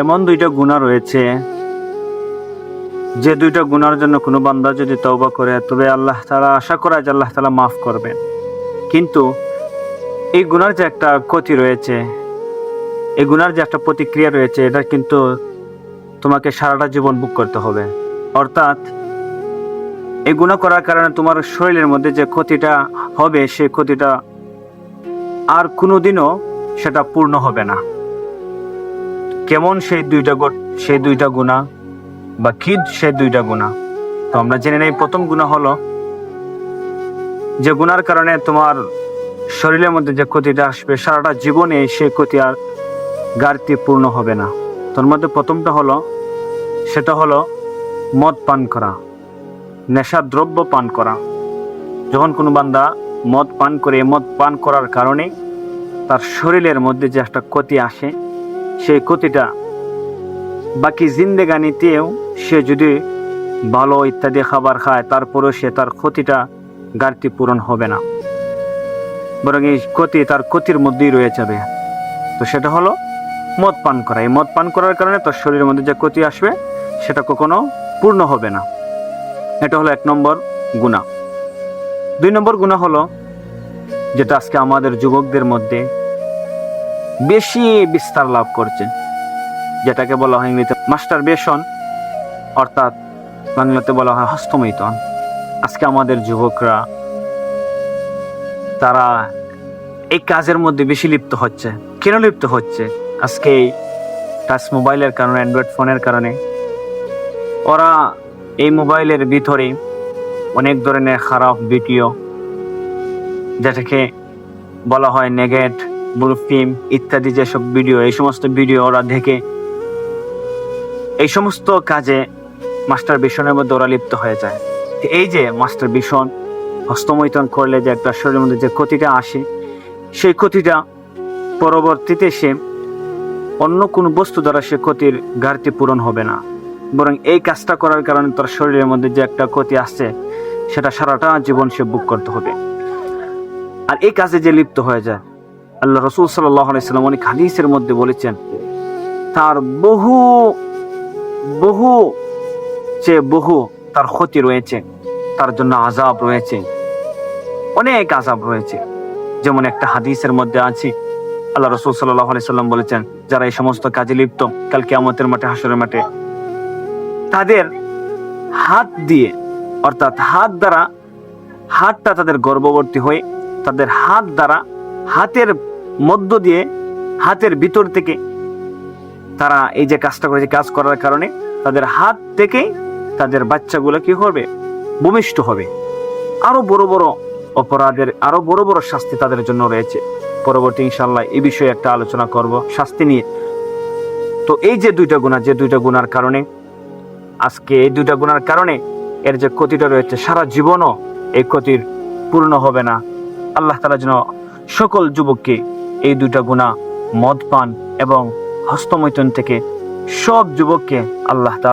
এমন দুইটা গুনাহ রয়েছে, যে দুইটা গুনার জন্য কোনো বান্দা যদি তওবা করে তবে আল্লাহ তাআলা আশা করা যে আল্লাহ তাআলা মাফ করবেন। কিন্তু এই গুনার যে একটা ক্ষতি রয়েছে, এই গুনার যে একটা প্রতিক্রিয়া রয়েছে, এটা কিন্তু তোমাকে সারাটা জীবন ভোগ করতে হবে। অর্থাৎ এই গুনাহ করার কারণে তোমার শরীরের মধ্যে যে ক্ষতিটা হবে, সেই ক্ষতিটা আর কোনোদিনও সেটা পূর্ণ হবে না। কেমন সেই দুইটা গুনাহ বা কি সেই দুইটা গুনাহ? তো আমরা জেনে নেই। প্রথম গুনাহ হলো যে গুনার কারণে তোমার শরীরের মধ্যে যে ক্ষতিটা আসবে, সারাটা জীবনে সেই ক্ষতি আর ঘাটতি পূর্ণ হবে না। তোর মধ্যে প্রথমটা হলো, সেটা হলো মদ পান করা, নেশা দ্রব্য পান করা। যখন কোনো বান্দা মদ পান করে, মদ পান করার কারণে তার শরীরের মধ্যে যে একটা ক্ষতি আসে, সেই ক্ষতিটা বাকি জিন্দেগানিতেও সে যদি ভালো ইত্যাদি খাবার খায়, তারপরেও সে তার ক্ষতিটা ঘাটতি পূরণ হবে না, বরং এই ক্ষতি তার ক্ষতির মধ্যেই রয়ে যাবে। তো সেটা হলো মদ পান করা। এই মদ পান করার কারণে তার শরীরের মধ্যে যে ক্ষতি আসবে, সেটা কখনো পূর্ণ হবে না। এটা হলো 1 নম্বর গুনাহ। 2 নম্বর গুনাহ হলো যেটা আজকে আমাদের যুবকদের মধ্যে বেশি বিস্তার লাভ করছে, যেটাকে বলা হয় ইংরেজিতে মাস্টারবেশন, অর্থাৎ বাংলাতে বলা হয় হস্তমৈথুন। আজকে আমাদের যুবকরা তারা এই কাজের মধ্যে বেশি লিপ্ত হচ্ছে। কেন লিপ্ত হচ্ছে? আজকে টাচ মোবাইলের কারণে, অ্যান্ড্রয়েড ফোনের কারণে ওরা এই মোবাইলের ভিতরে অনেক ধরনের খারাপ ভিডিও, যেটাকে বলা হয় নেগেট, বুলফিম ইত্যাদি যেসব ভিডিও, এই সমস্ত ভিডিও ওরা দেখে এই সমস্ত কাজে মাস্টারবেশনের মধ্যে ওরা লিপ্ত হয়ে যায়। এই যে মাস্টারবেশন, হস্তমৈথুন করলে যে একটা শরীরের মধ্যে যে ক্ষতিটা আসে, সেই ক্ষতিটা পরবর্তীতে সে অন্য কোনো বস্তু দ্বারা সে ক্ষতির ঘাটতি পূরণ হবে না, বরং এই কাজটা করার কারণে তার শরীরের মধ্যে যে একটা ক্ষতি আসছে, সেটা সারাটা জীবন সে ভোগ করতে হবে। আর এই কাজে যে লিপ্ত হয়ে যায়, আল্লাহ রাসূল সাল্লাল্লাহু আলাইহি ওয়াসাল্লাম অনেক হাদিসের মধ্যে বলেছেন, তার বহু তার ক্ষতি রয়েছে, তার জন্য আযাব রয়েছে, অনেক আযাব রয়েছে। যেমন একটা হাদিসের মধ্যে আছে, আল্লাহ রাসূল সাল্লাল্লাহু আলাইহি ওয়াসাল্লাম বলেছেন, যারা এই সমস্ত কাজে লিপ্ত, কাল কিয়ামতের মাঠে, হাসরের মাঠে তাদের হাত দিয়ে, অর্থাৎ হাতটা তাদের গর্ভবতী হয়ে তাদের হাত দ্বারা, হাতের মধ্য দিয়ে, হাতের ভিতর থেকে তারা এই যে কাজটা করেছে, কাজ করার কারণে তাদের হাত থেকে তাদের বাচ্চাগুলো কি হবে? ভূমিষ্ঠ হবে। আরো বড় বড় অপরাধের আরো বড় বড় শাস্তি তাদের জন্য রয়েছে। পরবর্তী ইনশাআল্লাহ এই বিষয়ে একটা আলোচনা করব, শাস্তি নিয়ে। তো এই যে দুইটা গুনার কারণে, আজকে এই দুইটা গুনার কারণে এর যে ক্ষতিটা রয়েছে, সারা জীবনও এই ক্ষতির পূর্ণ হবে না। আল্লাহ তাআলা যেন সকল যুবককে এই দুইটা গুনাহ, মদ পান এবং হস্তমৈথুন থেকে সব যুবককে আল্লাহ তাআলা